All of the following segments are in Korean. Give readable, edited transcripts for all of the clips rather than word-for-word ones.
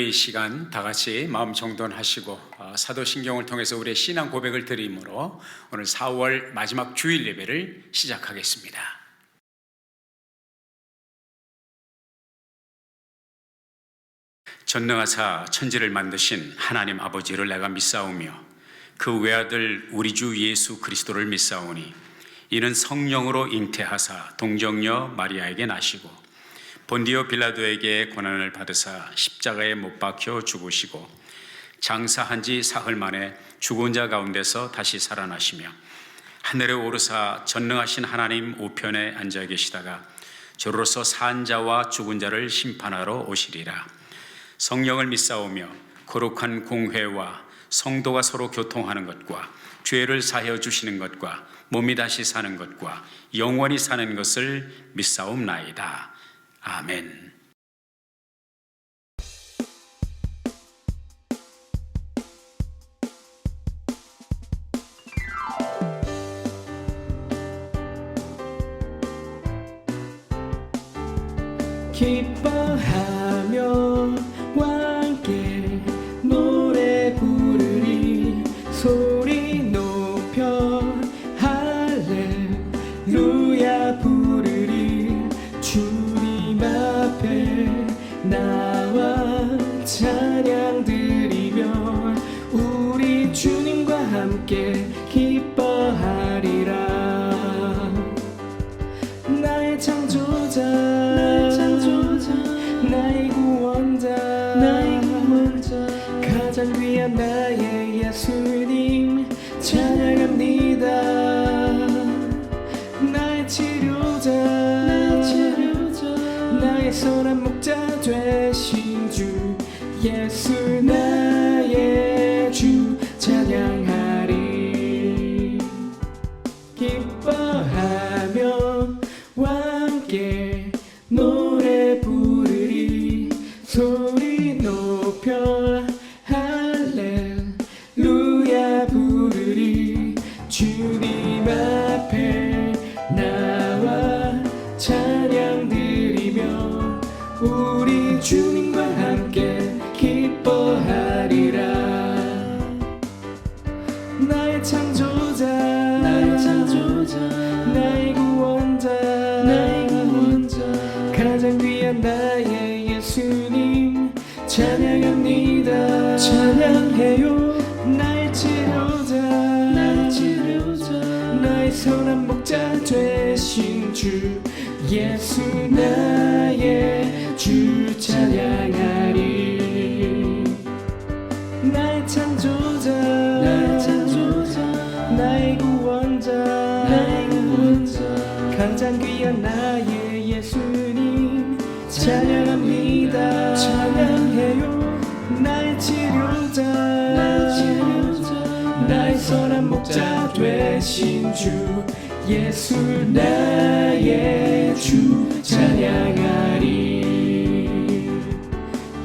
오늘 이 시간 다 같이 마음 정돈하시고 사도신경을 통해서 우리의 신앙 고백을 드림으로 오늘 4월 마지막 주일 예배를 시작하겠습니다. 전능하사 천지를 만드신 하나님 아버지를 내가 믿사오며 그 외아들 우리 주 예수 그리스도를 믿사오니 이는 성령으로 잉태하사 동정녀 마리아에게 나시고 본디오 빌라도에게 고난을 받으사 십자가에 못 박혀 죽으시고 장사한 지 사흘 만에 죽은 자 가운데서 다시 살아나시며 하늘에 오르사 전능하신 하나님 우편에 앉아 계시다가 저로서 산 자와 죽은 자를 심판하러 오시리라. 성령을 믿사오며 거룩한 공회와 성도가 서로 교통하는 것과 죄를 사하여 주시는 것과 몸이 다시 사는 것과 영원히 사는 것을 믿사옵나이다. 아멘. 기뻐하며 함께 노래 부르리 소리 높여 할렐루야 부르리 주님 앞에 나와 찬양 드리며 우리 주님과 함께 기뻐하리라. 나의 창조자 나의 구원자 가장 귀한 나의 예수님 찬양합니다. 나의 치료자 나의 선한 목자 되신 주 예수 나의 주 찬양하리. 기뻐하며 함께 노래 부르리 소리 높여 할렐루야 부르리 주님 앞에 나와 찬양 드리며 우리 주님과 함께 기뻐하리라. 나의 창조자 나의 구원자 가장 귀한 나의 예수님 찬양합니다. 찬양해요. 나의 치료자 나의 선한 목자 되신 주 예수 나의 주 찬양하리. 나의 창조자 나의 구원자 가장 귀한 나의 예수님 찬양합니다. 찬양해요. 나의 치료자 나의 선한 목자 되신 주 예수 나의 주 찬양하리.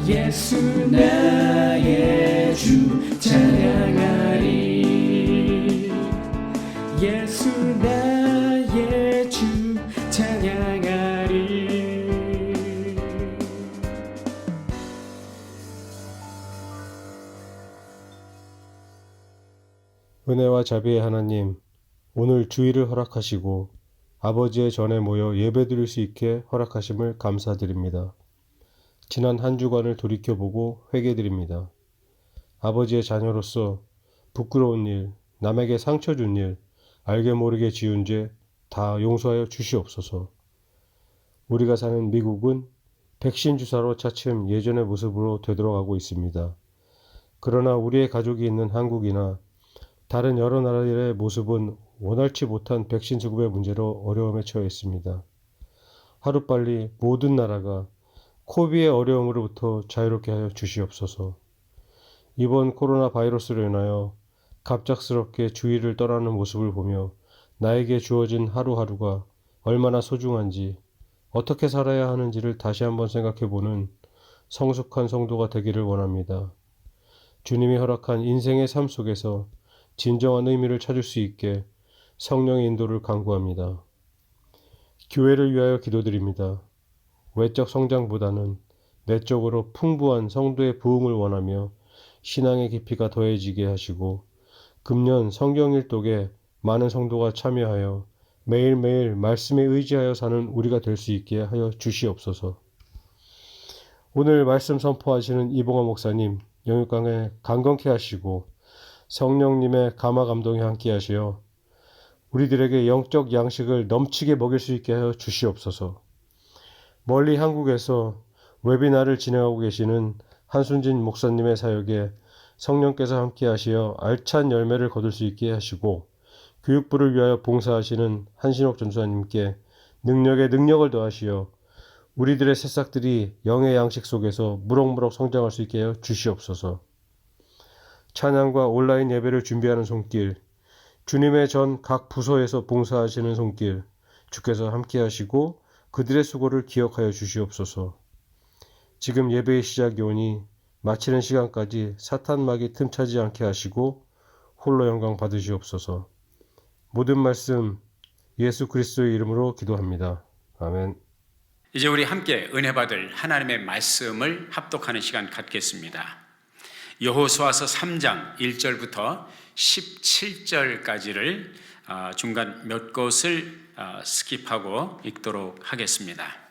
예수 나의 주 찬양하리. 예수 나의 주 찬양하리. 은혜와 자비의 하나님, 오늘 주일을 허락하시고 아버지의 전에 모여 예배드릴 수 있게 허락하심을 감사드립니다. 지난 한 주간을 돌이켜보고 회개드립니다. 아버지의 자녀로서 부끄러운 일, 남에게 상처 준 일, 알게 모르게 지은 죄 다 용서하여 주시옵소서. 우리가 사는 미국은 백신 주사로 차츰 예전의 모습으로 되돌아가고 있습니다. 그러나 우리의 가족이 있는 한국이나 다른 여러 나라의 모습은 원활치 못한 백신 수급의 문제로 어려움에 처해 있습니다. 하루빨리 모든 나라가 코비의 어려움으로부터 자유롭게 하여 주시옵소서. 이번 코로나 바이러스로 인하여 갑작스럽게 주위를 떠나는 모습을 보며 나에게 주어진 하루하루가 얼마나 소중한지, 어떻게 살아야 하는지를 다시 한번 생각해보는 성숙한 성도가 되기를 원합니다. 주님이 허락한 인생의 삶 속에서 진정한 의미를 찾을 수 있게 성령의 인도를 간구합니다. 교회를 위하여 기도드립니다. 외적 성장보다는 내적으로 풍부한 성도의 부흥을 원하며 신앙의 깊이가 더해지게 하시고 금년 성경일독에 많은 성도가 참여하여 매일매일 말씀에 의지하여 사는 우리가 될 수 있게 하여 주시옵소서. 오늘 말씀 선포하시는 이봉화 목사님 영육강에 강건케 하시고 성령님의 감화 감동이 함께 하시어 우리들에게 영적 양식을 넘치게 먹일 수 있게 하여 주시옵소서. 멀리 한국에서 웨비나를 진행하고 계시는 한순진 목사님의 사역에 성령께서 함께 하시어 알찬 열매를 거둘 수 있게 하시고 교육부를 위하여 봉사하시는 한신옥 전수사님께 능력에 능력을 더하시어 우리들의 새싹들이 영의 양식 속에서 무럭무럭 성장할 수 있게 하여 주시옵소서. 찬양과 온라인 예배를 준비하는 손길, 주님의 전 각 부서에서 봉사하시는 손길, 주께서 함께 하시고 그들의 수고를 기억하여 주시옵소서. 지금 예배의 시작이 오니 마치는 시간까지 사탄막이 틈차지 않게 하시고 홀로 영광 받으시옵소서. 모든 말씀 예수 그리스도의 이름으로 기도합니다. 아멘. 이제 우리 함께 은혜 받을 하나님의 말씀을 합독하는 시간 갖겠습니다. 여호수아서 3장 1절부터 17절까지를 중간 몇 곳을 스킵하고 읽도록 하겠습니다.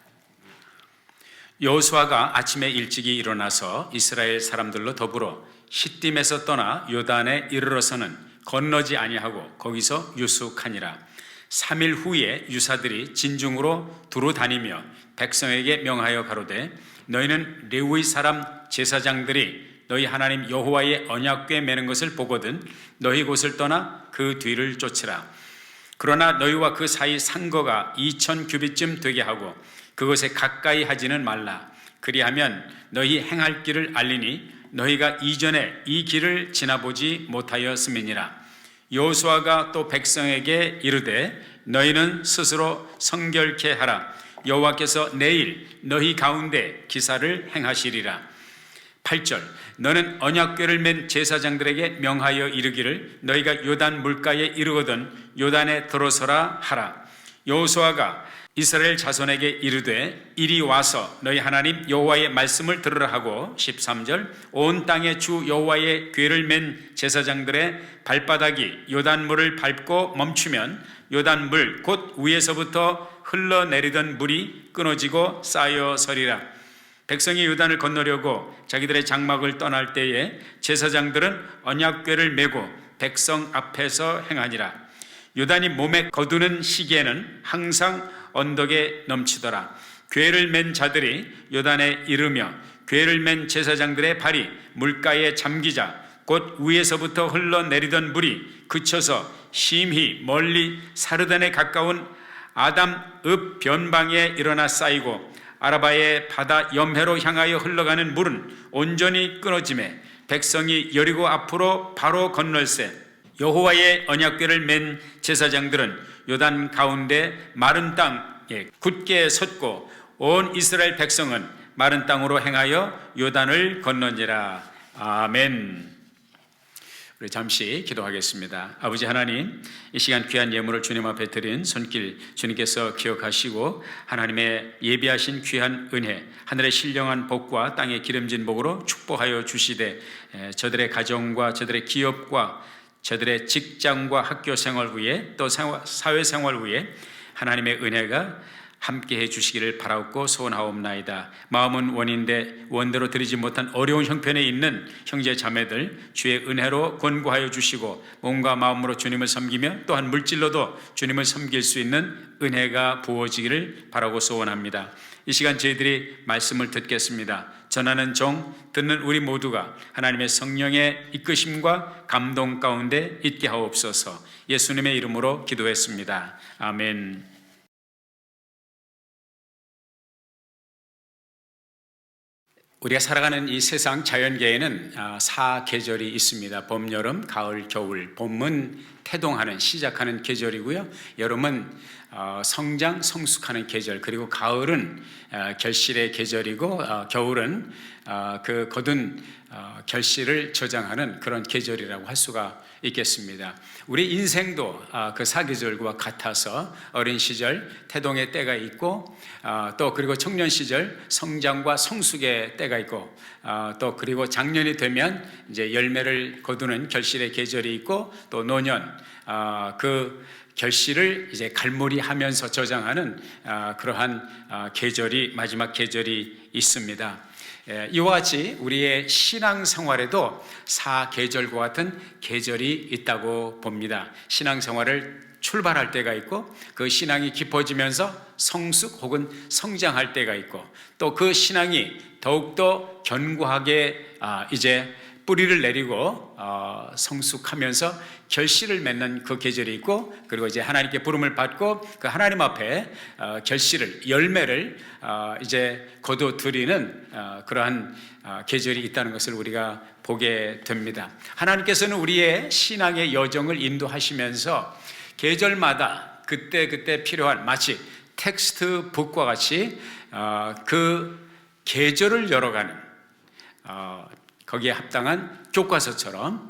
여호수아가 아침에 일찍이 일어나서 이스라엘 사람들로 더불어 시딤에서 떠나 요단에 이르러서는 건너지 아니하고 거기서 유숙하니라. 3일 후에 유사들이 진중으로 두루 다니며 백성에게 명하여 가로되 너희는 레위 사람 제사장들이 너희 하나님 여호와의 언약궤 매는 것을 보거든 너희 곳을 떠나 그 뒤를 쫓으라. 그러나 너희와 그 사이 상거가 2000 규빗쯤 되게 하고 그것에 가까이 하지는 말라. 그리하면 너희 행할 길을 알리니 너희가 이전에 이 길을 지나보지 못하였음이니라. 여호수아가 또 백성에게 이르되 너희는 스스로 성결케 하라. 여호와께서 내일 너희 가운데 기사를 행하시리라. 8절 너는 언약궤를 맨 제사장들에게 명하여 이르기를 너희가 요단 물가에 이르거든 요단에 들어서라 하라. 여호수아가 이스라엘 자손에게 이르되 이리 와서 너희 하나님 여호와의 말씀을 들으라 하고 13절 온 땅의 주 여호와의 궤를 맨 제사장들의 발바닥이 요단물을 밟고 멈추면 요단물 곧 위에서부터 흘러내리던 물이 끊어지고 쌓여 서리라. 백성이 요단을 건너려고 자기들의 장막을 떠날 때에 제사장들은 언약궤를 메고 백성 앞에서 행하니라. 요단이 몸에 거두는 시기에는 항상 언덕에 넘치더라. 궤를 맨 자들이 요단에 이르며 궤를 맨 제사장들의 발이 물가에 잠기자 곧 위에서부터 흘러내리던 물이 그쳐서 심히 멀리 사르단에 가까운 아담읍 변방에 일어나 쌓이고 아라바의 바다 염해로 향하여 흘러가는 물은 온전히 끊어지매 백성이 여리고 앞으로 바로 건널세 여호와의 언약궤를 맨 제사장들은 요단 가운데 마른 땅에 굳게 섰고 온 이스라엘 백성은 마른 땅으로 행하여 요단을 건너니라. 아멘. 우리 잠시 기도하겠습니다. 아버지 하나님, 이 시간 귀한 예물을 주님 앞에 드린 손길 주님께서 기억하시고 하나님의 예비하신 귀한 은혜, 하늘의 신령한 복과 땅의 기름진 복으로 축복하여 주시되 저들의 가정과 저들의 기업과 저들의 직장과 학교 생활 후에 또 사회생활 후에 하나님의 은혜가 함께해 주시기를 바라옵고 소원하옵나이다. 마음은 원인데 원대로 드리지 못한 어려운 형편에 있는 형제 자매들 주의 은혜로 권고하여 주시고 몸과 마음으로 주님을 섬기며 또한 물질로도 주님을 섬길 수 있는 은혜가 부어지기를 바라고 소원합니다. 이 시간 저희들이 말씀을 듣겠습니다. 전하는 종, 듣는 우리 모두가 하나님의 성령의 이끄심과 감동 가운데 있게 하옵소서. 예수님의 이름으로 기도했습니다. 아멘. 우리가 살아가는 이 세상 자연계에는 4계절이 있습니다. 봄, 여름, 가을, 겨울. 봄은 태동하는 시작하는 계절이고요. 여름은 성장 성숙하는 계절, 그리고 가을은 결실의 계절이고 겨울은 그 거둔 결실을 저장하는 그런 계절이라고 할 수가 있겠습니다. 우리 인생도 그 사계절과 같아서 어린 시절 태동의 때가 있고 또 그리고 청년 시절 성장과 성숙의 때가 있고 또 그리고 장년이 되면 이제 열매를 거두는 결실의 계절이 있고 또 노년 그 결실을 이제 갈무리하면서 저장하는 그러한 계절이 마지막 계절이 있습니다. 이와 같이 우리의 신앙생활에도 사계절과 같은 계절이 있다고 봅니다. 신앙생활을 출발할 때가 있고 그 신앙이 깊어지면서 성숙 혹은 성장할 때가 있고 또 그 신앙이 더욱더 견고하게 이제 뿌리를 내리고 성숙하면서 결실을 맺는 그 계절이 있고 그리고 이제 하나님께 부름을 받고 그 하나님 앞에 결실을 열매를 이제 거둬들이는 그러한 계절이 있다는 것을 우리가 보게 됩니다. 하나님께서는 우리의 신앙의 여정을 인도하시면서 계절마다 그때 필요한 마치 텍스트북과 같이 그 계절을 열어가는 거기에 합당한 교과서처럼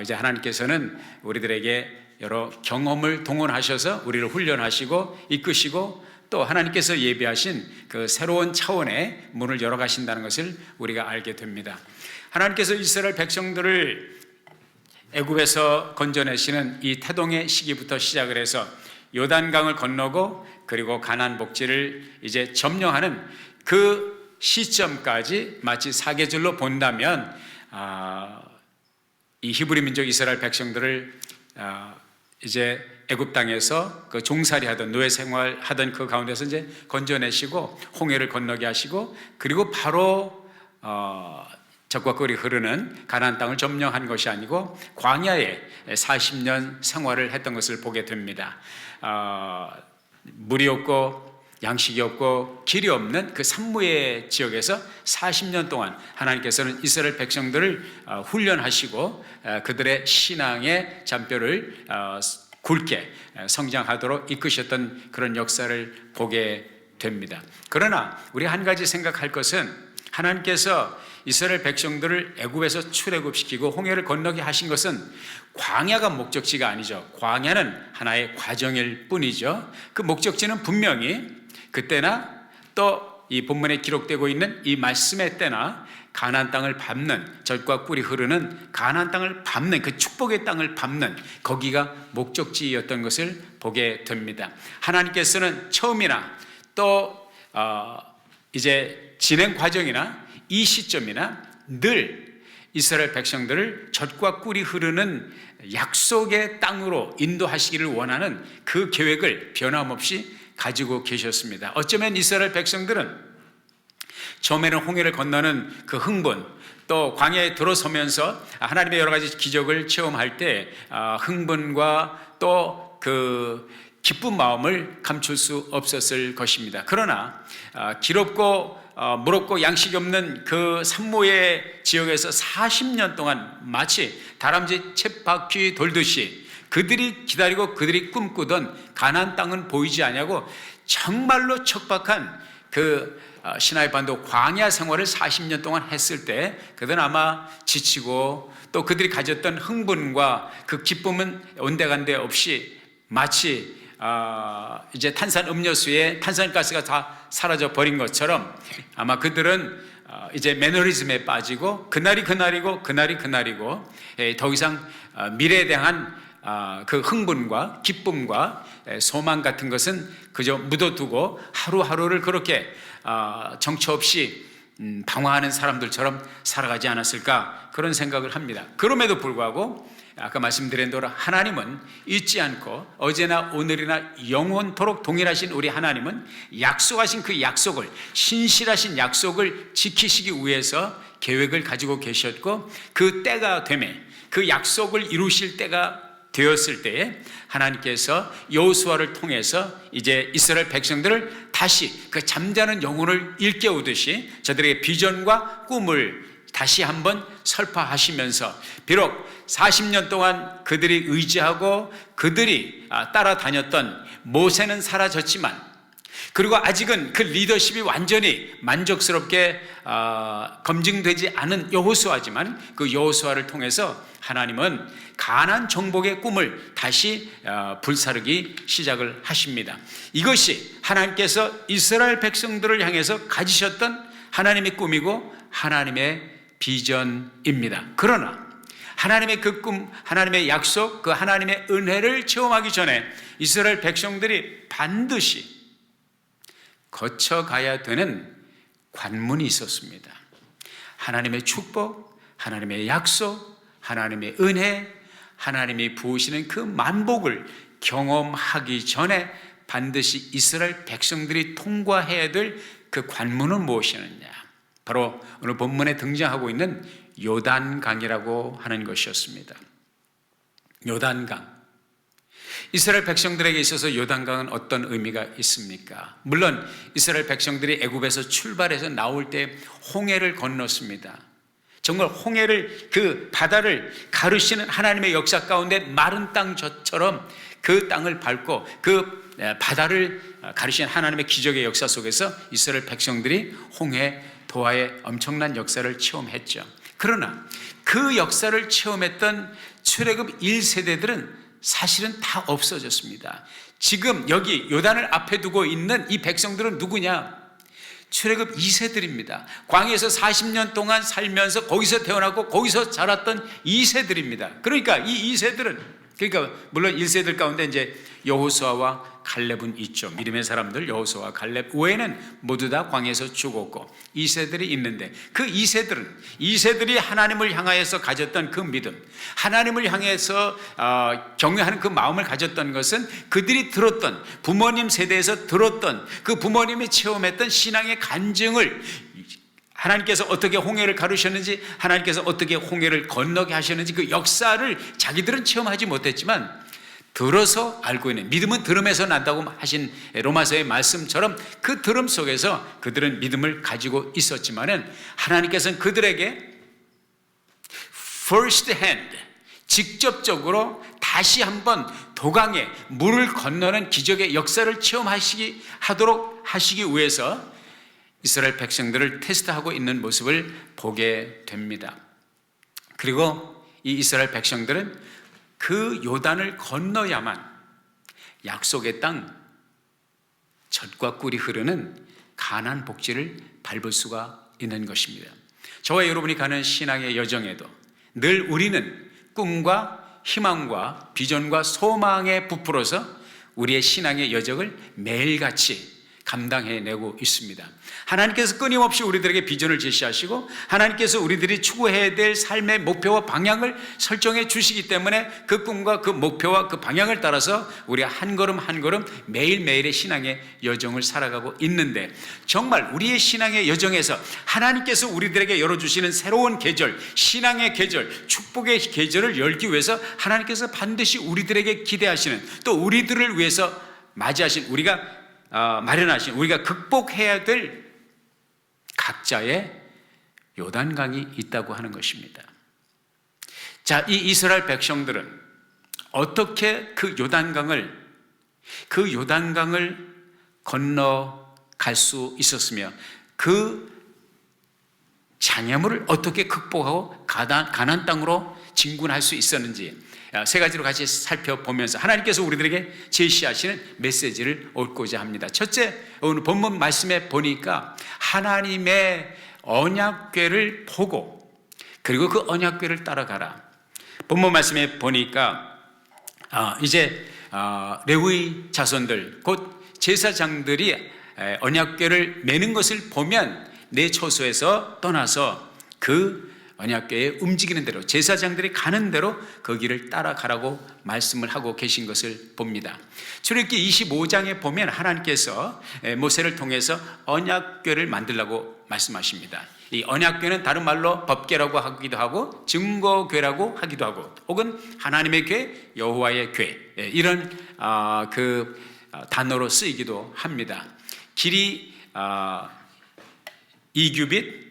이제 하나님께서는 우리들에게 여러 경험을 동원하셔서 우리를 훈련하시고 이끄시고 또 하나님께서 예비하신 그 새로운 차원의 문을 열어가신다는 것을 우리가 알게 됩니다. 하나님께서 이스라엘 백성들을 애굽에서 건져내시는 이 태동의 시기부터 시작을 해서 요단강을 건너고 그리고 가나안 복지를 이제 점령하는 그 시점까지 마치 사계절로 본다면 이 히브리 민족 이스라엘 백성들을 이제 애굽 땅에서 그 종살이하던 노예 생활하던 그 가운데서 이제 건져내시고 홍해를 건너게 하시고 그리고 바로 적과 꿀이 흐르는 가나안 땅을 점령한 것이 아니고 광야에 40년 생활을 했던 것을 보게 됩니다. 물이 없고 양식이 없고 길이 없는 그 산무의 지역에서 40년 동안 하나님께서는 이스라엘 백성들을 훈련하시고 그들의 신앙의 잔뼈를 굵게 성장하도록 이끄셨던 그런 역사를 보게 됩니다. 그러나 우리 한 가지 생각할 것은 하나님께서 이스라엘 백성들을 애굽에서 출애굽시키고 홍해를 건너게 하신 것은 광야가 목적지가 아니죠. 광야는 하나의 과정일 뿐이죠. 그 목적지는 분명히 그때나 또 이 본문에 기록되고 있는 이 말씀의 때나 가나안 땅을 밟는 젖과 꿀이 흐르는 가나안 땅을 밟는 그 축복의 땅을 밟는 거기가 목적지였던 것을 보게 됩니다. 하나님께서는 처음이나 또 이제 진행 과정이나 이 시점이나 늘 이스라엘 백성들을 젖과 꿀이 흐르는 약속의 땅으로 인도하시기를 원하는 그 계획을 변함없이 가지고 계셨습니다. 어쩌면 이스라엘 백성들은 처음에는 홍해를 건너는 그 흥분 또 광야에 들어서면서 하나님의 여러 가지 기적을 체험할 때 흥분과 또 그 기쁜 마음을 감출 수 없었을 것입니다. 그러나 길 없고 물 없고 양식이 없는 그 산모의 지역에서 40년 동안 마치 다람쥐 쳇바퀴 돌듯이 그들이 기다리고 그들이 꿈꾸던 가나안 땅은 보이지 않냐고 정말로 척박한 그 시나이 반도 광야 생활을 40년 동안 했을 때 그들은 아마 지치고 또 그들이 가졌던 흥분과 그 기쁨은 온데간데 없이 마치 이제 탄산 음료수에 탄산가스가 다 사라져 버린 것처럼 아마 그들은 이제 매너리즘에 빠지고 그날이 그날이고 그날이 그날이고 더 이상 미래에 대한 그 흥분과 기쁨과 소망 같은 것은 그저 묻어두고 하루하루를 그렇게 정처 없이 방황하는 사람들처럼 살아가지 않았을까 그런 생각을 합니다. 그럼에도 불구하고 아까 말씀드린 대로 하나님은 잊지 않고 어제나 오늘이나 영원토록 동일하신 우리 하나님은 약속하신 그 약속을 신실하신 약속을 지키시기 위해서 계획을 가지고 계셨고 그 때가 되매 그 약속을 이루실 때가 되었을 때에 하나님께서 여호수아를 통해서 이제 이스라엘 백성들을 다시 그 잠자는 영혼을 일깨우듯이 저들에게 비전과 꿈을 다시 한번 설파하시면서 비록 40년 동안 그들이 의지하고 그들이 따라다녔던 모세는 사라졌지만, 그리고 아직은 그 리더십이 완전히 만족스럽게 검증되지 않은 여호수아지만, 그 여호수아를 통해서 하나님은 가나안 정복의 꿈을 다시 불사르기 시작을 하십니다. 이것이 하나님께서 이스라엘 백성들을 향해서 가지셨던 하나님의 꿈이고 하나님의 비전입니다. 그러나 하나님의 그 꿈, 하나님의 약속, 그 하나님의 은혜를 체험하기 전에 이스라엘 백성들이 반드시 거쳐가야 되는 관문이 있었습니다. 하나님의 축복, 하나님의 약속, 하나님의 은혜, 하나님이 부으시는 그 만복을 경험하기 전에 반드시 이스라엘 백성들이 통과해야 될 그 관문은 무엇이었느냐? 바로 오늘 본문에 등장하고 있는 요단강이라고 하는 것이었습니다. 요단강. 이스라엘 백성들에게 있어서 요단강은 어떤 의미가 있습니까? 물론 이스라엘 백성들이 애굽에서 출발해서 나올 때 홍해를 건넜습니다. 정말 홍해를, 그 바다를 가르시는 하나님의 역사 가운데 마른 땅처럼 그 땅을 밟고 그 바다를 가르시는 하나님의 기적의 역사 속에서 이스라엘 백성들이 홍해 도하의 엄청난 역사를 체험했죠. 그러나 그 역사를 체험했던 출애굽 1세대들은 사실은 다 없어졌습니다. 지금 여기 요단을 앞에 두고 있는 이 백성들은 누구냐? 출애굽 2세들입니다. 광야에서 40년 동안 살면서 거기서 태어나고 거기서 자랐던 2세들입니다. 그러니까 이 2세들은, 그러니까 물론 1세들 가운데 이제 여호수아와 갈렙은 있죠. 믿음의 사람들 여호수아와 갈렙 외에는 모두 다 광야에서 죽었고 2세들이 있는데, 그 2세들이 하나님을 향하여서 가졌던 그 믿음, 하나님을 향해서 경외하는 그 마음을 가졌던 것은 그들이 들었던, 부모님 세대에서 들었던, 그 부모님이 체험했던 신앙의 간증을, 하나님께서 어떻게 홍해를 가르셨는지, 하나님께서 어떻게 홍해를 건너게 하셨는지 그 역사를 자기들은 체험하지 못했지만 들어서 알고 있는, 믿음은 들음에서 난다고 하신 로마서의 말씀처럼 그 들음 속에서 그들은 믿음을 가지고 있었지만은 하나님께서는 그들에게 first hand, 직접적으로 다시 한번 도강에 물을 건너는 기적의 역사를 체험하도록 하시기 위해서 이스라엘 백성들을 테스트하고 있는 모습을 보게 됩니다. 그리고 이 이스라엘 백성들은 그 요단을 건너야만 약속의 땅, 젖과 꿀이 흐르는 가나안 복지를 밟을 수가 있는 것입니다. 저와 여러분이 가는 신앙의 여정에도 늘 우리는 꿈과 희망과 비전과 소망에 부풀어서 우리의 신앙의 여정을 매일같이 감당해내고 있습니다. 하나님께서 끊임없이 우리들에게 비전을 제시하시고 하나님께서 우리들이 추구해야 될 삶의 목표와 방향을 설정해 주시기 때문에 그 꿈과 그 목표와 그 방향을 따라서 우리가 한 걸음 한 걸음 매일매일의 신앙의 여정을 살아가고 있는데, 정말 우리의 신앙의 여정에서 하나님께서 우리들에게 열어주시는 새로운 계절, 신앙의 계절, 축복의 계절을 열기 위해서 하나님께서 반드시 우리들에게 기대하시는, 또 우리들을 위해서 맞이하신, 우리가 마련하신, 우리가 극복해야 될 각자의 요단강이 있다고 하는 것입니다. 자, 이 이스라엘 백성들은 어떻게 그 요단강을 건너갈 수 있었으며 그 장애물을 어떻게 극복하고 가나안 땅으로 진군할 수 있었는지 세 가지로 같이 살펴보면서 하나님께서 우리들에게 제시하시는 메시지를 얻고자 합니다. 첫째, 오늘 본문 말씀에 보니까 하나님의 언약궤를 보고 그리고 그 언약궤를 따라가라. 본문 말씀에 보니까 이제 레위 자손들, 곧 제사장들이 언약궤를 매는 것을 보면 내 처소에서 떠나서 그 언약궤에 움직이는 대로, 제사장들이 가는 대로 그 길을 따라가라고 말씀을 하고 계신 것을 봅니다. 출애굽기 25장에 보면 하나님께서 모세를 통해서 언약궤를 만들라고 말씀하십니다. 이 언약궤는 다른 말로 법궤라고 하기도 하고 증거궤라고 하기도 하고 혹은 하나님의 궤, 여호와의 궤, 이런 그 단어로 쓰이기도 합니다. 길이 2규빗,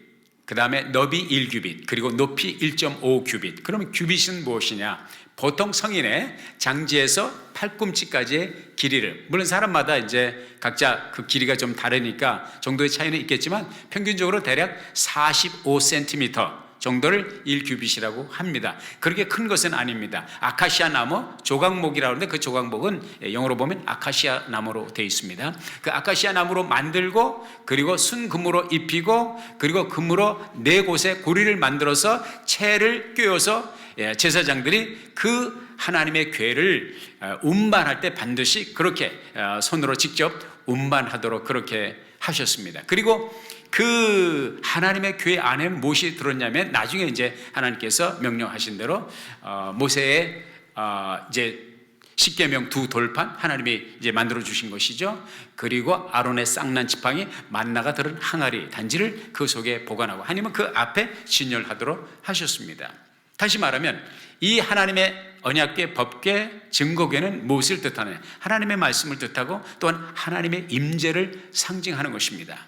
그 다음에 너비 1규빗, 그리고 높이 1.5규빗. 그러면 규빗은 무엇이냐? 보통 성인의 장지에서 팔꿈치까지의 길이를, 물론 사람마다 이제 각자 그 길이가 좀 다르니까 정도의 차이는 있겠지만 평균적으로 대략 45cm 정도를 1규빗이라고 합니다. 그렇게 큰 것은 아닙니다. 아카시아 나무 조각목이라고 하는데 그 조각목은 영어로 보면 아카시아 나무로 되어 있습니다. 그 아카시아 나무로 만들고 그리고 순금으로 입히고 그리고 금으로 4곳에 고리를 만들어서 채를 꿰어서 제사장들이 그 하나님의 궤를 운반할 때 반드시 그렇게 손으로 직접 운반하도록 그렇게 하셨습니다. 그리고 그 하나님의 궤 안에는 무엇이 들었냐면 나중에 이제 하나님께서 명령하신 대로 모세의 이제 십계명 2돌판 하나님이 이제 만들어 주신 것이죠. 그리고 아론의 쌍난 지팡이, 만나가 들은 항아리 단지를 그 속에 보관하고 하나님은 그 앞에 진열하도록 하셨습니다. 다시 말하면 이 하나님의 언약궤, 법궤, 증거궤는 무엇을 뜻하느냐? 하나님의 말씀을 뜻하고 또한 하나님의 임재를 상징하는 것입니다.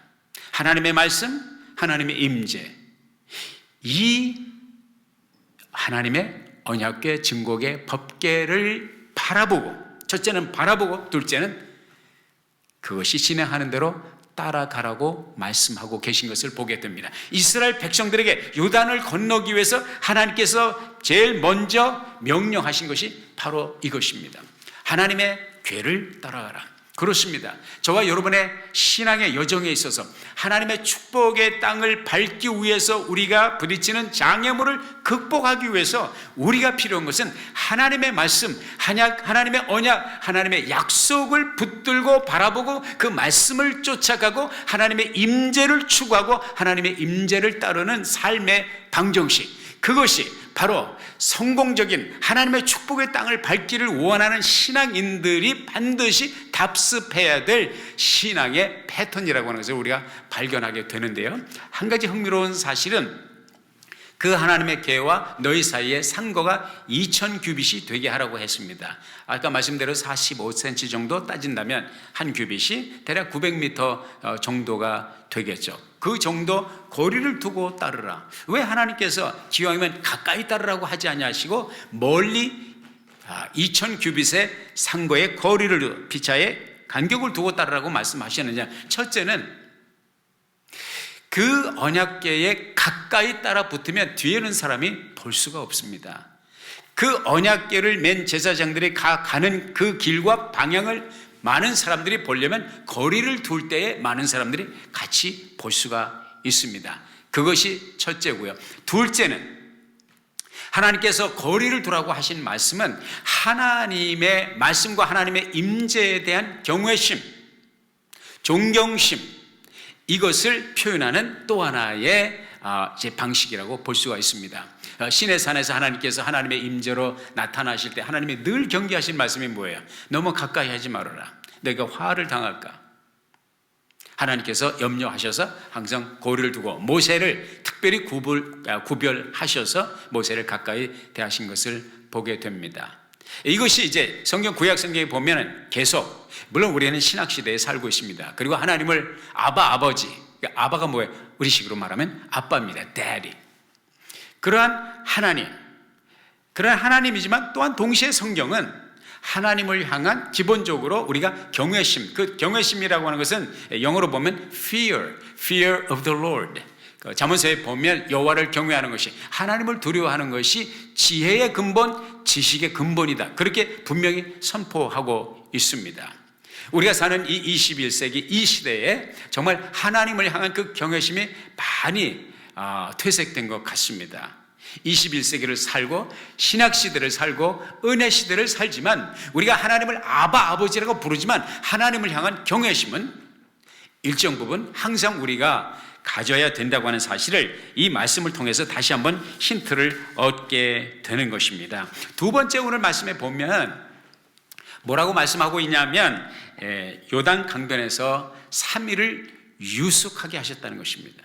하나님의 말씀, 하나님의 임재. 이 하나님의 언약궤, 증거궤, 법궤를 바라보고, 첫째는 바라보고 둘째는 그것이 진행하는 대로 따라가라고 말씀하고 계신 것을 보게 됩니다. 이스라엘 백성들에게 요단을 건너기 위해서 하나님께서 제일 먼저 명령하신 것이 바로 이것입니다. 하나님의 궤를 따라가라. 그렇습니다. 저와 여러분의 신앙의 여정에 있어서 하나님의 축복의 땅을 밟기 위해서 우리가 부딪히는 장애물을 극복하기 위해서 우리가 필요한 것은 하나님의 말씀, 하나님의 언약, 하나님의 약속을 붙들고 바라보고 그 말씀을 쫓아가고 하나님의 임재를 추구하고 하나님의 임재를 따르는 삶의 방정식, 그것이 바로 성공적인 하나님의 축복의 땅을 밟기를 원하는 신앙인들이 반드시 답습해야 될 신앙의 패턴이라고 하는 것을 우리가 발견하게 되는데요. 한 가지 흥미로운 사실은 그 하나님의 궤와 너희 사이에 상거가 2000규빗이 되게 하라고 했습니다. 아까 말씀대로 45cm 정도 따진다면 한 규빗이 대략 900m 정도가 되겠죠. 그 정도 거리를 두고 따르라. 왜 하나님께서 기왕이면 가까이 따르라고 하지 아니하시고 멀리 2000규빗의 상거의 거리를 피차에 간격을 두고 따르라고 말씀하셨느냐? 첫째는 그 언약궤에 가까이 따라 붙으면 뒤에 있는 사람이 볼 수가 없습니다. 그 언약궤를 맨 제사장들이 가는 그 길과 방향을 많은 사람들이 보려면 거리를 둘 때에 많은 사람들이 같이 볼 수가 있습니다. 그것이 첫째고요. 둘째는 하나님께서 거리를 두라고 하신 말씀은 하나님의 말씀과 하나님의 임재에 대한 경외심, 존경심, 이것을 표현하는 또 하나의 방식이라고 볼 수가 있습니다. 신의 산에서 하나님께서 하나님의 임재로 나타나실 때 하나님이 늘 경계하신 말씀이 뭐예요? 너무 가까이 하지 말아라. 내가 화를 당할까? 하나님께서 염려하셔서 항상 거리를 두고 모세를 특별히 구별하셔서 모세를 가까이 대하신 것을 보게 됩니다. 이것이 이제 성경 구약 성경에 보면 계속, 물론 우리는 신학 시대에 살고 있습니다. 그리고 하나님을 아버지, 아바가 뭐예요? 우리식으로 말하면 아빠입니다. Daddy. 그러한 하나님이지만 또한 동시에 성경은 하나님을 향한 기본적으로 우리가 경외심, 그 경외심이라고 하는 것은 영어로 보면 fear of the Lord. 잠언서에 보면 여호와를 경외하는 것이, 하나님을 두려워하는 것이 지혜의 근본, 지식의 근본이다. 그렇게 분명히 선포하고 있습니다. 우리가 사는 이 21세기 이 시대에 정말 하나님을 향한 그 경외심이 많이 퇴색된 것 같습니다. 21세기를 살고 신약 시대를 살고 은혜 시대를 살지만 우리가 하나님을 아버지라고 부르지만 하나님을 향한 경외심은 일정 부분 항상 우리가 가져야 된다고 하는 사실을 이 말씀을 통해서 다시 한번 힌트를 얻게 되는 것입니다. 두 번째 오늘 말씀에 보면 뭐라고 말씀하고 있냐면 요단 강변에서 3일을 유숙하게 하셨다는 것입니다.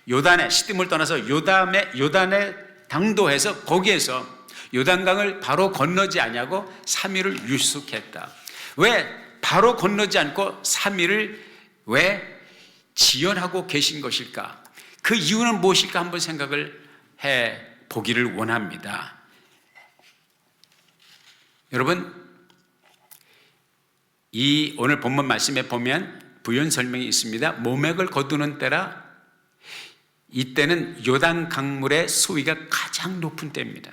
요단에 시딤을 떠나서 요단에 당도해서 거기에서 요단강을 바로 건너지 아니하고 3일을 유숙했다. 왜 바로 건너지 않고 3일을 왜 지연하고 계신 것일까? 그 이유는 무엇일까 한번 생각을 해 보기를 원합니다. 여러분, 이 오늘 본문 말씀에 보면 부연 설명이 있습니다. 모맥을 거두는 때라, 이때는 요단 강물의 수위가 가장 높은 때입니다.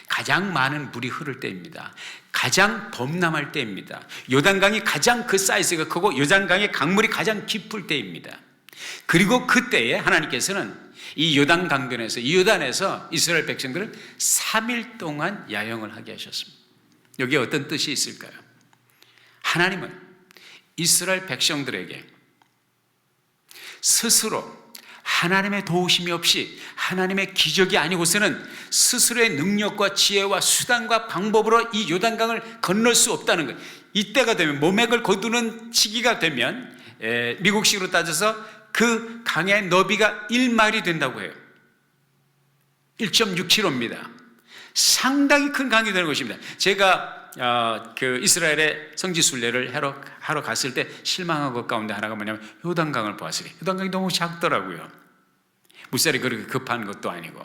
가장 많은 물이 흐를 때입니다. 가장 범람할 때입니다. 요단강이 가장 그 사이즈가 크고 요단강의 강물이 가장 깊을 때입니다. 그리고 그때에 하나님께서는 이 요단 강변에서, 이 요단에서 이스라엘 백성들을 3일 동안 야영을 하게 하셨습니다. 여기에 어떤 뜻이 있을까요? 하나님은 이스라엘 백성들에게 스스로 하나님의 도우심이 없이, 하나님의 기적이 아니고서는 스스로의 능력과 지혜와 수단과 방법으로 이 요단강을 건널 수 없다는 것. 이때가 되면, 모맥을 거두는 시기가 되면 미국식으로 따져서 그 강의 너비가 1마일이 된다고 해요. 1.6km입니다. 상당히 큰 강이 되는 것입니다. 제가 그 이스라엘의 성지 순례를 하러 갔을 때 실망한 것 가운데 하나가 뭐냐면 요단강을 보았으니, 요단강이 너무 작더라고요. 물살이 그렇게 급한 것도 아니고.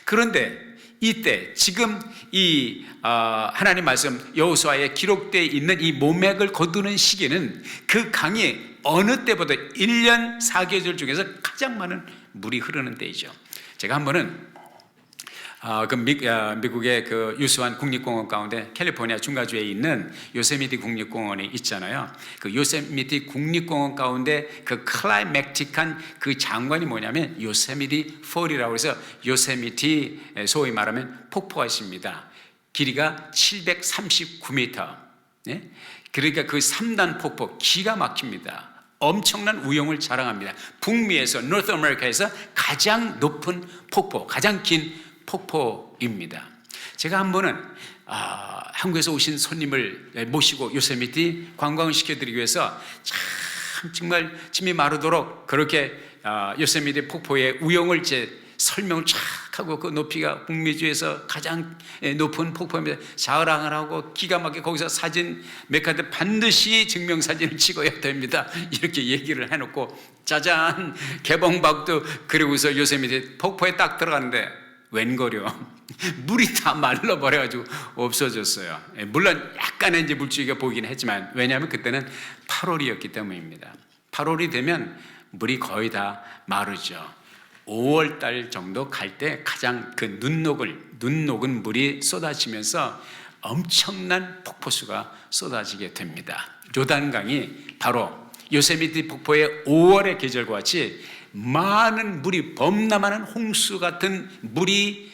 그런데 이때 지금 이 하나님 말씀 여호수아에 기록되어 있는 이 모맥을 거두는 시기는 그 강이 어느 때보다 1년 4계절 중에서 가장 많은 물이 흐르는 때이죠. 제가 한 번은 미국의 그 유수한 국립공원 가운데 캘리포니아 중가주에 있는 요세미티 국립공원이 있잖아요. 그 요세미티 국립공원 가운데 그 클라이맥틱한 그 장관이 뭐냐면 요세미티 폴이라고 해서 요세미티, 소위 말하면 폭포가 있습니다. 길이가 739m. 네? 그러니까 그 3단 폭포 기가 막힙니다. 엄청난 우영을 자랑합니다. 북미에서, 노스 아메리카에서 가장 높은 폭포, 가장 긴 폭포입니다. 제가 한 번은 한국에서 오신 손님을 모시고 요세미티 관광을 시켜드리기 위해서 정말 침이 마르도록 그렇게 요세미티 폭포의 우영을 설명을 쫙 하고, 그 높이가 북미주에서 가장 높은 폭포입니다. 자랑을 하고 기가 막히게 거기서 사진 몇 카드 반드시 증명사진을 찍어야 됩니다. 이렇게 얘기를 해놓고 짜잔 개봉박도 그리고서 요세미티 폭포에 딱 들어가는데 웬걸요, 물이 다 말라버려가지고 없어졌어요. 물론 약간의 이제 물줄기가 보이긴 했지만, 왜냐하면 그때는 8월이었기 때문입니다. 8월이 되면 물이 거의 다 마르죠. 5월 달 정도 갈 때 가장 그 눈 녹은 물이 쏟아지면서 엄청난 폭포수가 쏟아지게 됩니다. 요단강이 바로 요세미티 폭포의 5월의 계절과 같이 많은 물이, 범람하는 홍수 같은 물이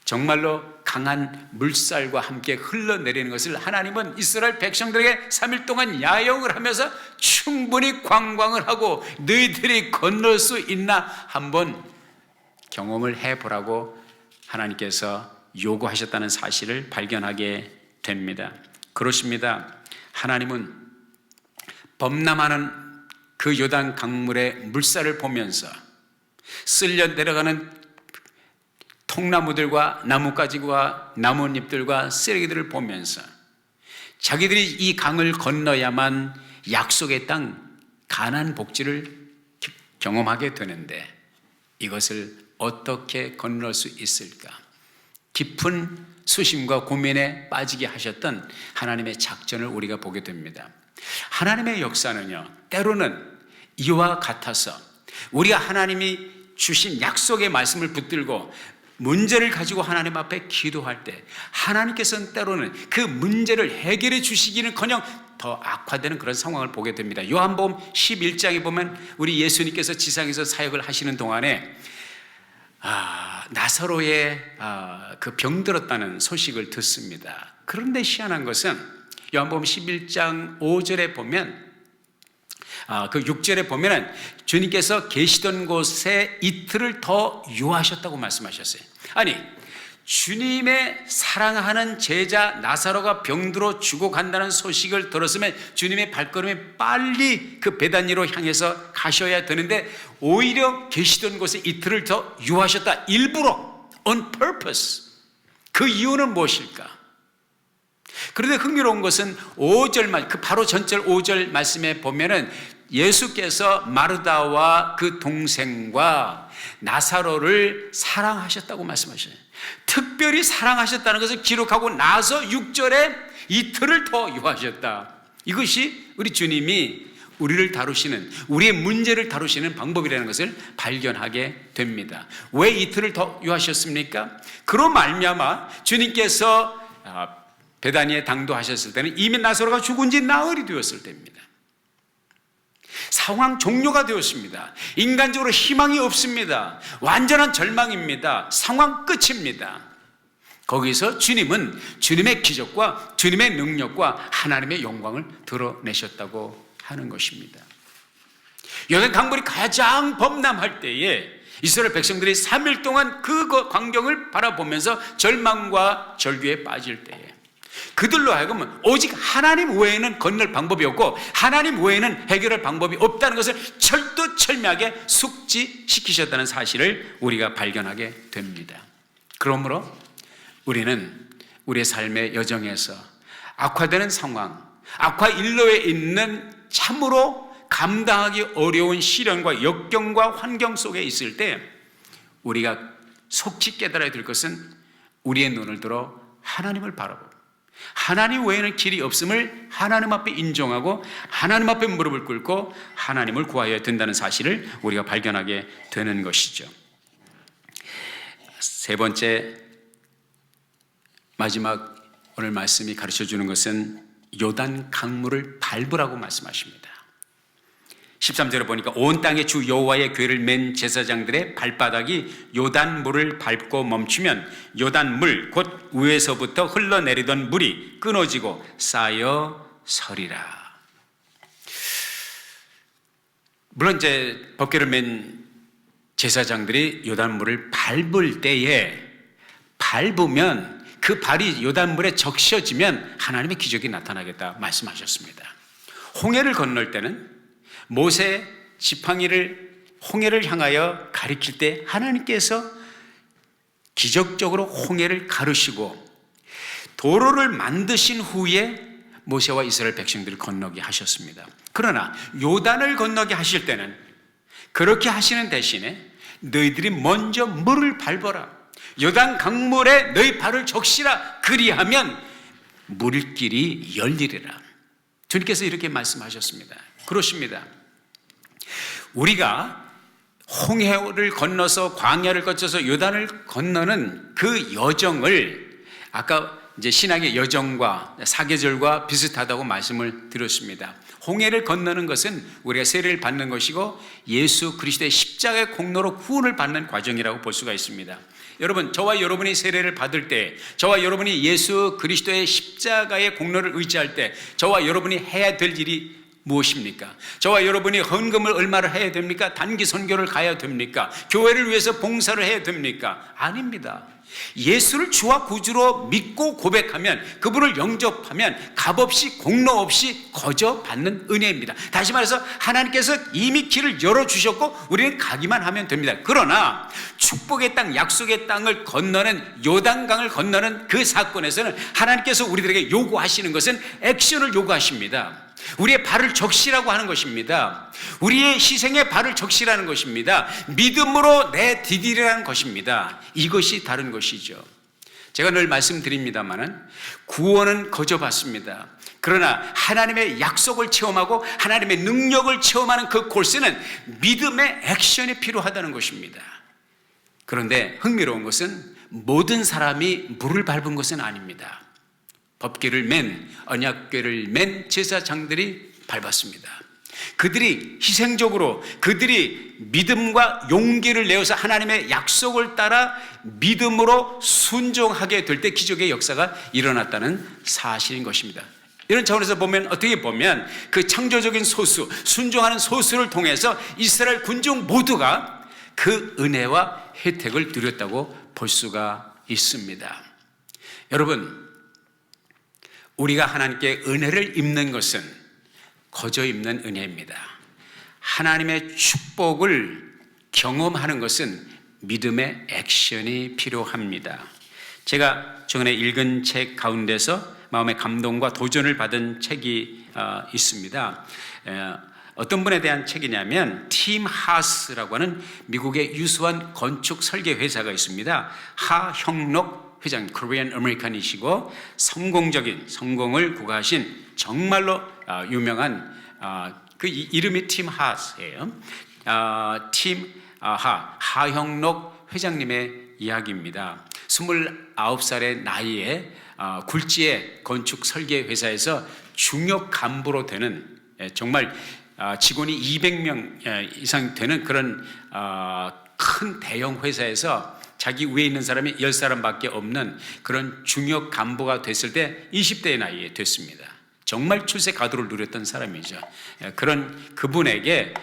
정말로 강한 물살과 함께 흘러내리는 것을 하나님은 이스라엘 백성들에게 3일 동안 야영을 하면서 충분히 관광을 하고 너희들이 건널 수 있나 한번 경험을 해보라고 하나님께서 요구하셨다는 사실을 발견하게 됩니다. 그렇습니다. 하나님은 범람하는 그 요단 강물의 물살을 보면서 쓸려 내려가는 통나무들과 나뭇가지와 나뭇잎들과 쓰레기들을 보면서 자기들이 이 강을 건너야만 약속의 땅 가나안 복지를 경험하게 되는데 이것을 어떻게 건널 수 있을까? 깊은 수심과 고민에 빠지게 하셨던 하나님의 작전을 우리가 보게 됩니다. 하나님의 역사는요, 때로는 이와 같아서 우리가 하나님이 주신 약속의 말씀을 붙들고 문제를 가지고 하나님 앞에 기도할 때 하나님께서는 때로는 그 문제를 해결해 주시기는커녕 더 악화되는 그런 상황을 보게 됩니다. 요한복음 11장에 보면 우리 예수님께서 지상에서 사역을 하시는 동안에 나사로의 그 병들었다는 소식을 듣습니다. 그런데 희한한 것은 요한복음 11장 5절에 보면 그 6절에 보면은 주님께서 계시던 곳에 이틀을 더 유하셨다고 말씀하셨어요. 아니, 주님의 사랑하는 제자 나사로가 병들어 죽어간다는 소식을 들었으면 주님의 발걸음이 빨리 그 베다니로 향해서 가셔야 되는데 오히려 계시던 곳에 이틀을 더 유하셨다. 일부러, on purpose. 그 이유는 무엇일까? 그런데 흥미로운 것은 5절 말, 그 바로 전절 5절 말씀에 보면은 예수께서 마르다와 그 동생과 나사로를 사랑하셨다고 말씀하셔요. 특별히 사랑하셨다는 것을 기록하고 나서 6절에 이틀을 더 유하셨다. 이것이 우리 주님이 우리를 다루시는, 우리의 문제를 다루시는 방법이라는 것을 발견하게 됩니다. 왜 이틀을 더 유하셨습니까? 그로 말미암아 주님께서 베다니에 당도하셨을 때는 이미 나사로가 죽은 지 나흘이 되었을 때입니다. 상황 종료가 되었습니다. 인간적으로 희망이 없습니다. 완전한 절망입니다. 상황 끝입니다. 거기서 주님은 주님의 기적과 주님의 능력과 하나님의 영광을 드러내셨다고 하는 것입니다. 요단 강물이 가장 범람할 때에 이스라엘 백성들이 3일 동안 그 광경을 바라보면서 절망과 절규에 빠질 때에 그들로 하여금 오직 하나님 외에는 건널 방법이 없고 하나님 외에는 해결할 방법이 없다는 것을 철두철미하게 숙지시키셨다는 사실을 우리가 발견하게 됩니다. 그러므로 우리는 우리의 삶의 여정에서 악화되는 상황, 악화 일로에 있는 참으로 감당하기 어려운 시련과 역경과 환경 속에 있을 때 우리가 속히 깨달아야 될 것은 우리의 눈을 들어 하나님을 바라보고 하나님 외에는 길이 없음을 하나님 앞에 인정하고 하나님 앞에 무릎을 꿇고 하나님을 구하여야 된다는 사실을 우리가 발견하게 되는 것이죠. 세 번째, 마지막 오늘 말씀이 가르쳐주는 것은 요단 강물을 밟으라고 말씀하십니다. 13절에 보니까 온 땅에 주 여호와의 궤를 맨 제사장들의 발바닥이 요단물을 밟고 멈추면 요단물 곧 위에서부터 흘러내리던 물이 끊어지고 쌓여 서리라. 물론 이제 법궤를 맨 제사장들이 요단물을 밟을 때에 밟으면 그 발이 요단물에 적셔지면 하나님의 기적이 나타나겠다 말씀하셨습니다. 홍해를 건널 때는 모세 지팡이를 홍해를 향하여 가리킬 때 하나님께서 기적적으로 홍해를 가르시고 도로를 만드신 후에 모세와 이스라엘 백성들을 건너게 하셨습니다. 그러나 요단을 건너게 하실 때는 그렇게 하시는 대신에 너희들이 먼저 물을 밟아라. 요단 강물에 너희 발을 적시라. 그리하면 물길이 열리리라. 주님께서 이렇게 말씀하셨습니다. 그렇습니다. 우리가 홍해를 건너서 광야를 거쳐서 요단을 건너는 그 여정을 아까 이제 신앙의 여정과 사계절과 비슷하다고 말씀을 드렸습니다. 홍해를 건너는 것은 우리가 세례를 받는 것이고 예수 그리스도의 십자가의 공로로 구원을 받는 과정이라고 볼 수가 있습니다. 여러분, 저와 여러분이 세례를 받을 때, 저와 여러분이 예수 그리스도의 십자가의 공로를 의지할 때 저와 여러분이 해야 될 일이 무엇입니까? 저와 여러분이 헌금을 얼마를 해야 됩니까? 단기 선교를 가야 됩니까? 교회를 위해서 봉사를 해야 됩니까? 아닙니다. 예수를 주와 구주로 믿고 고백하면, 그분을 영접하면 값없이 공로 없이 거저 받는 은혜입니다. 다시 말해서 하나님께서 이미 길을 열어주셨고 우리는 가기만 하면 됩니다. 그러나 축복의 땅, 약속의 땅을 건너는 요단강을 건너는 그 사건에서는 하나님께서 우리들에게 요구하시는 것은 액션을 요구하십니다. 우리의 발을 적시라고 하는 것입니다. 우리의 희생의 발을 적시라는 것입니다. 믿음으로 내디디라는 것입니다. 이것이 다른 것이죠. 제가 늘 말씀드립니다마는 구원은 거저 받습니다. 그러나 하나님의 약속을 체험하고 하나님의 능력을 체험하는 그 콜스는 믿음의 액션이 필요하다는 것입니다. 그런데 흥미로운 것은 모든 사람이 물을 밟은 것은 아닙니다. 법궤를 맨, 언약궤를 맨 제사장들이 밟았습니다. 그들이 희생적으로, 그들이 믿음과 용기를 내어서 하나님의 약속을 따라 믿음으로 순종하게 될 때 기적의 역사가 일어났다는 사실인 것입니다. 이런 차원에서 보면, 어떻게 보면 그 창조적인 소수, 순종하는 소수를 통해서 이스라엘 군중 모두가 그 은혜와 혜택을 누렸다고 볼 수가 있습니다. 여러분, 우리가 하나님께 은혜를 입는 것은 거저 입는 은혜입니다. 하나님의 축복을 경험하는 것은 믿음의 액션이 필요합니다. 제가 최근에 읽은 책 가운데서 마음의 감동과 도전을 받은 책이 있습니다. 어떤 분에 대한 책이냐면 팀 하스라고 하는 미국의 유수한 건축 설계 회사가 있습니다. 하형록 회장, 코리안 아메리칸이시고 성공을 구가하신 정말로 유명한 그 이름이 팀 하스예요. 하형록 회장님의 이야기입니다. 29살의 나이에 굴지의 건축 설계 회사에서 중요 간부로 되는 정말 직원이 200명 이상 되는 그런 큰 대형 회사에서 자기 위에 있는 사람이 10사람밖에 없는 그런 중요 간부가 됐을 때 20대의 나이에 됐습니다. 정말 출세 가도를 누렸던 사람이죠. 그런 그분에게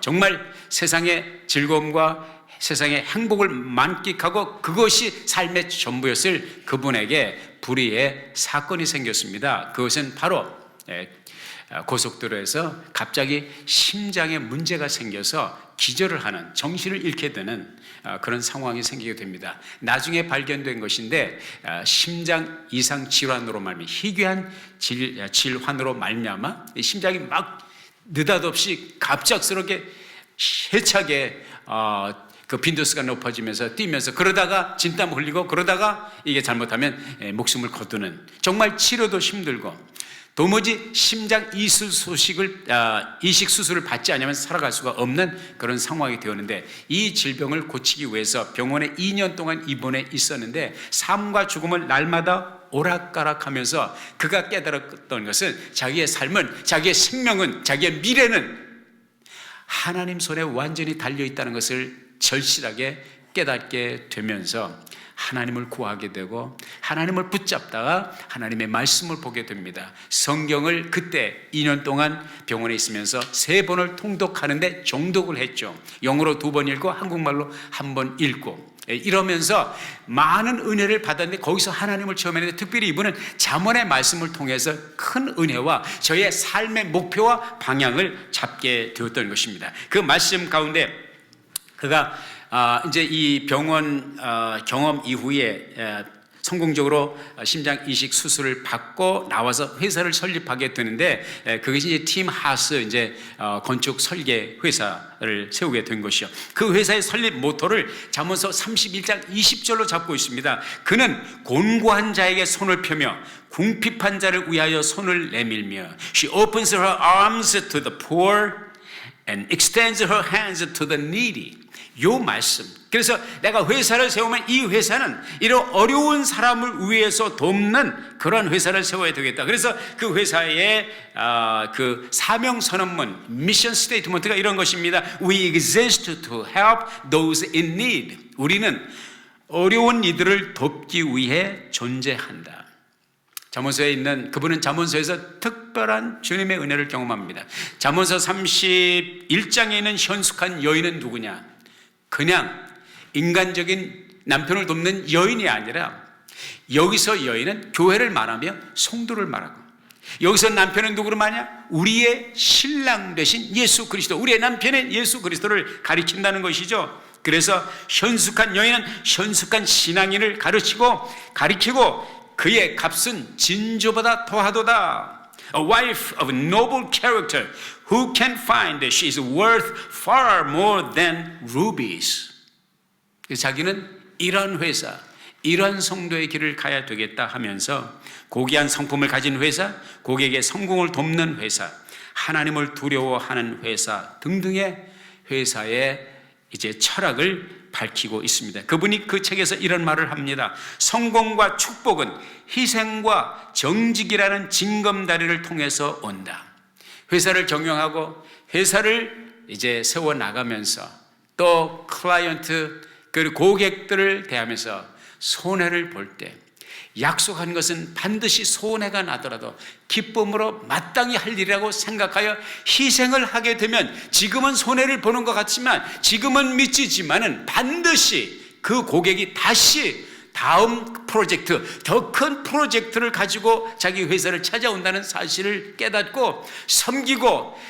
정말 세상의 즐거움과 세상의 행복을 만끽하고 그것이 삶의 전부였을 그분에게 불의의 사건이 생겼습니다. 그것은 바로 고속도로에서 갑자기 심장에 문제가 생겨서 기절을 하는, 정신을 잃게 되는 그런 상황이 생기게 됩니다. 나중에 발견된 것인데 심장 이상 질환으로 말미암아, 희귀한 질환으로 말미암아 심장이 막 느닷없이 갑작스럽게 세차게 그 빈도수가 높아지면서 뛰면서, 그러다가 진땀 흘리고, 그러다가 이게 잘못하면 목숨을 거두는, 정말 치료도 힘들고 도무지 심장 이식 수술을 받지 않으면 살아갈 수가 없는 그런 상황이 되었는데, 이 질병을 고치기 위해서 병원에 2년 동안 입원해 있었는데 삶과 죽음을 날마다 오락가락하면서 그가 깨달았던 것은 자기의 삶은, 자기의 생명은, 자기의 미래는 하나님 손에 완전히 달려있다는 것을 절실하게 깨닫게 되면서 하나님을 구하게 되고 하나님을 붙잡다가 하나님의 말씀을 보게 됩니다. 성경을 그때 2년 동안 병원에 있으면서 3번을 통독하는데 정독을 했죠. 영어로 2번 읽고 한국말로 1번 읽고 이러면서 많은 은혜를 받았는데, 거기서 하나님을 체험했는데 특별히 이분은 잠언의 말씀을 통해서 큰 은혜와 저의 삶의 목표와 방향을 잡게 되었던 것입니다. 그 말씀 가운데 그가 이제 이 병원 경험 이후에 성공적으로 심장 이식 수술을 받고 나와서 회사를 설립하게 되는데, 그것이 이제 팀 하스 이제 건축 설계 회사를 세우게 된 것이요. 그 회사의 설립 모토를 잠언서 31장 20절로 잡고 있습니다. 그는 곤고한 자에게 손을 펴며 궁핍한 자를 위하여 손을 내밀며, She opens her arms to the poor and extends her hands to the needy. 요 말씀. 그래서 내가 회사를 세우면 이 회사는 이런 어려운 사람을 위해서 돕는 그런 회사를 세워야 되겠다. 그래서 그 회사의 그 사명 선언문, 미션 스테이트먼트가 이런 것입니다. We exist to help those in need. 우리는 어려운 이들을 돕기 위해 존재한다. 잠언서에 있는 그분은 잠언서에서 특별한 주님의 은혜를 경험합니다. 잠언서 31장에 있는 현숙한 여인은 누구냐? 그냥 인간적인 남편을 돕는 여인이 아니라, 여기서 여인은 교회를 말하며 성도를 말하고, 여기서 남편은 누구를 말하냐? 우리의 신랑 되신 예수 그리스도, 우리의 남편의 예수 그리스도를 가리킨다는 것이죠. 그래서 현숙한 여인은 현숙한 신앙인을 가리키고 그의 값은 진주보다 더하도다. A wife of noble character, who can find that she is worth far more than rubies. 자기는 이런 회사, 이런 성도의 길을 가야 되겠다 하면서 고귀한 성품을 가진 회사, 고객의 성공을 돕는 회사, 하나님을 두려워하는 회사 등등의 회사의 이제 철학을 밝히고 있습니다. 그분이 그 책에서 이런 말을 합니다. 성공과 축복은 희생과 정직이라는 징검다리를 통해서 온다. 회사를 경영하고 회사를 이제 세워 나가면서 또 클라이언트 그리고 고객들을 대하면서 손해를 볼 때 약속한 것은 반드시 손해가 나더라도 기쁨으로 마땅히 할 일이라고 생각하여 희생을 하게 되면, 지금은 손해를 보는 것 같지만, 지금은 미치지만은 반드시 그 고객이 다시 다음 프로젝트, 더 큰 프로젝트를 가지고 자기 회사를 찾아온다는 사실을 깨닫고 섬기고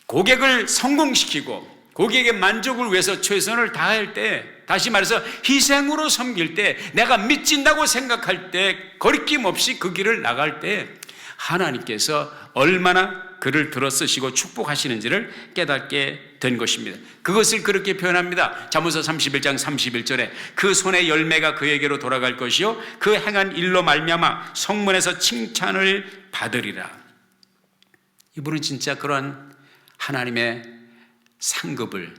고객을 성공시키고 고객의 만족을 위해서 최선을 다할 때, 다시 말해서 희생으로 섬길 때, 내가 미친다고 생각할 때, 거리낌 없이 그 길을 나갈 때 하나님께서 얼마나 그를 들어 쓰시고 축복하시는지를 깨닫게 된 것입니다. 그것을 그렇게 표현합니다. 잠언서 31장 31절에 그 손의 열매가 그에게로 돌아갈 것이요 그 행한 일로 말미암아 성문에서 칭찬을 받으리라. 이분은 진짜 그러한 하나님의 상급을,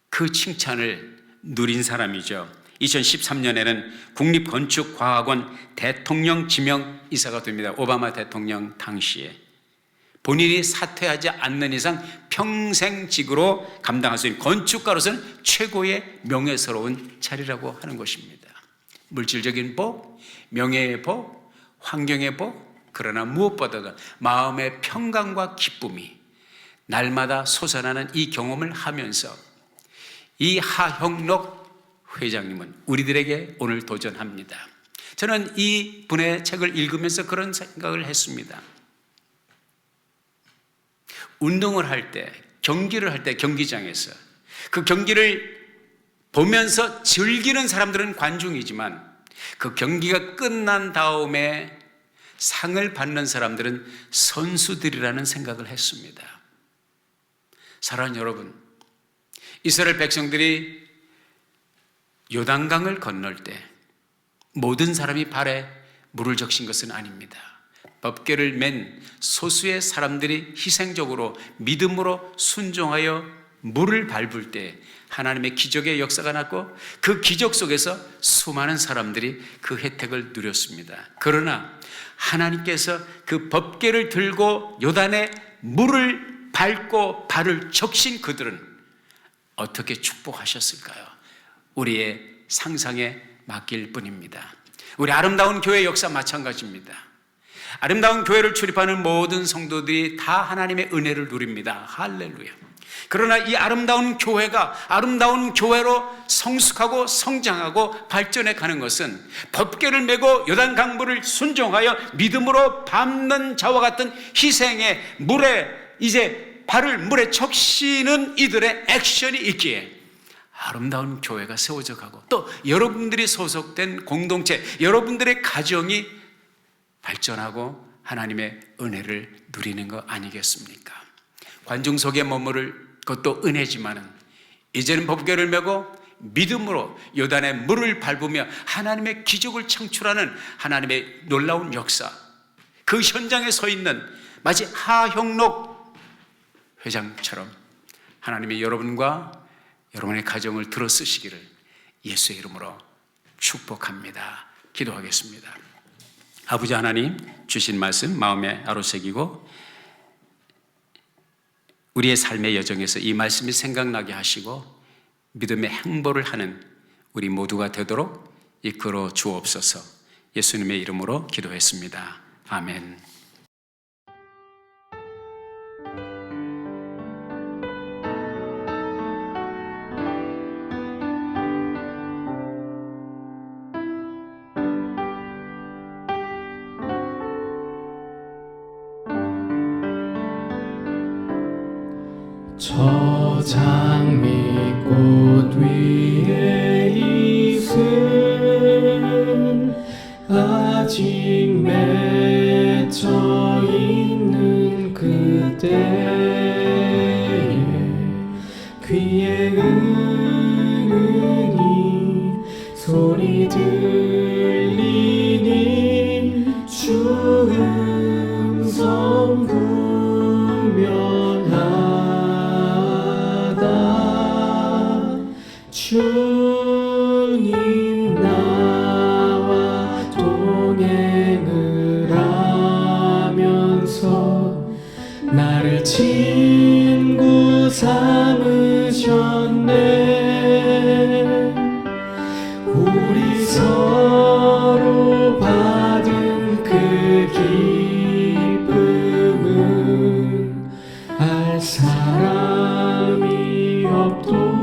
그 칭찬을 누린 사람이죠. 2013년에는 국립건축과학원 대통령 지명이사가 됩니다. 오바마 대통령 당시에. 본인이 사퇴하지 않는 이상 평생직으로 감당할 수 있는 건축가로서는 최고의 명예스러운 자리라고 하는 것입니다. 물질적인 복, 명예의 복, 환경의 복, 그러나 무엇보다도 마음의 평강과 기쁨이 날마다 솟아나는 이 경험을 하면서 이 하형록 회장님은 우리들에게 오늘 도전합니다. 저는 이 분의 책을 읽으면서 그런 생각을 했습니다. 운동을 할 때, 경기를 할 때 경기장에서 그 경기를 보면서 즐기는 사람들은 관중이지만 그 경기가 끝난 다음에 상을 받는 사람들은 선수들이라는 생각을 했습니다. 사랑하는 여러분, 이스라엘 백성들이 요단강을 건널 때 모든 사람이 발에 물을 적신 것은 아닙니다. 법궤를 맨 소수의 사람들이 희생적으로 믿음으로 순종하여 물을 밟을 때 하나님의 기적의 역사가 났고 그 기적 속에서 수많은 사람들이 그 혜택을 누렸습니다. 그러나 하나님께서 그 법궤를 들고 요단에 물을 밟고 발을 적신 그들은 어떻게 축복하셨을까요? 우리의 상상에 맡길 뿐입니다. 우리 아름다운 교회 역사 마찬가지입니다. 아름다운 교회를 출입하는 모든 성도들이 다 하나님의 은혜를 누립니다. 할렐루야. 그러나 이 아름다운 교회가 아름다운 교회로 성숙하고 성장하고 발전해 가는 것은 법궤를 메고 요단 강물을 순종하여 믿음으로 밟는 자와 같은 희생의 물에 이제 발을 물에 적시는 이들의 액션이 있기에 아름다운 교회가 세워져 가고 또 여러분들이 소속된 공동체, 여러분들의 가정이 발전하고 하나님의 은혜를 누리는 거 아니겠습니까? 관중 속에 머무를 것도 은혜지만은 이제는 법궤를 메고 믿음으로 요단의 물을 밟으며 하나님의 기적을 창출하는 하나님의 놀라운 역사, 그 현장에 서 있는 마치 하형록 회장처럼 하나님이 여러분과 여러분의 가정을 들어 쓰시기를 예수의 이름으로 축복합니다. 기도하겠습니다. 아버지 하나님, 주신 말씀 마음에 아로새기고 우리의 삶의 여정에서 이 말씀이 생각나게 하시고 믿음의 행보를 하는 우리 모두가 되도록 이끌어 주옵소서. 예수님의 이름으로 기도했습니다. 아멘. 저 장미꽃 위에 있을 아직 맺혀 있는 그때에 귀에 은은히 소리 들리니 주 음성 주님 나와 동행을 하면서 나를 친구 삼으셨네. 우리 서로 받은 그 기쁨은 알 사람이 없도다.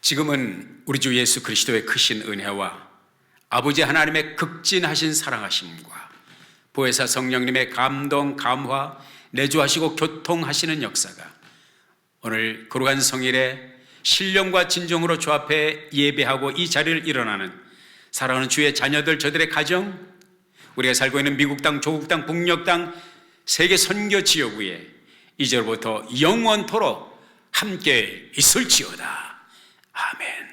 지금은 우리 주 예수 그리스도의 크신 은혜와 아버지 하나님의 극진하신 사랑하심과 보혜사 성령님의 감동, 감화, 내주하시고 교통하시는 역사가 오늘 거룩한 성일에 신령과 진정으로 주 앞에 예배하고 이 자리를 일어나는 사랑하는 주의 자녀들, 저들의 가정, 우리가 살고 있는 미국 땅, 조국 땅, 북녘 땅, 세계 선교 지역구에 이제로부터 영원토록 함께 있을지어다. 아멘.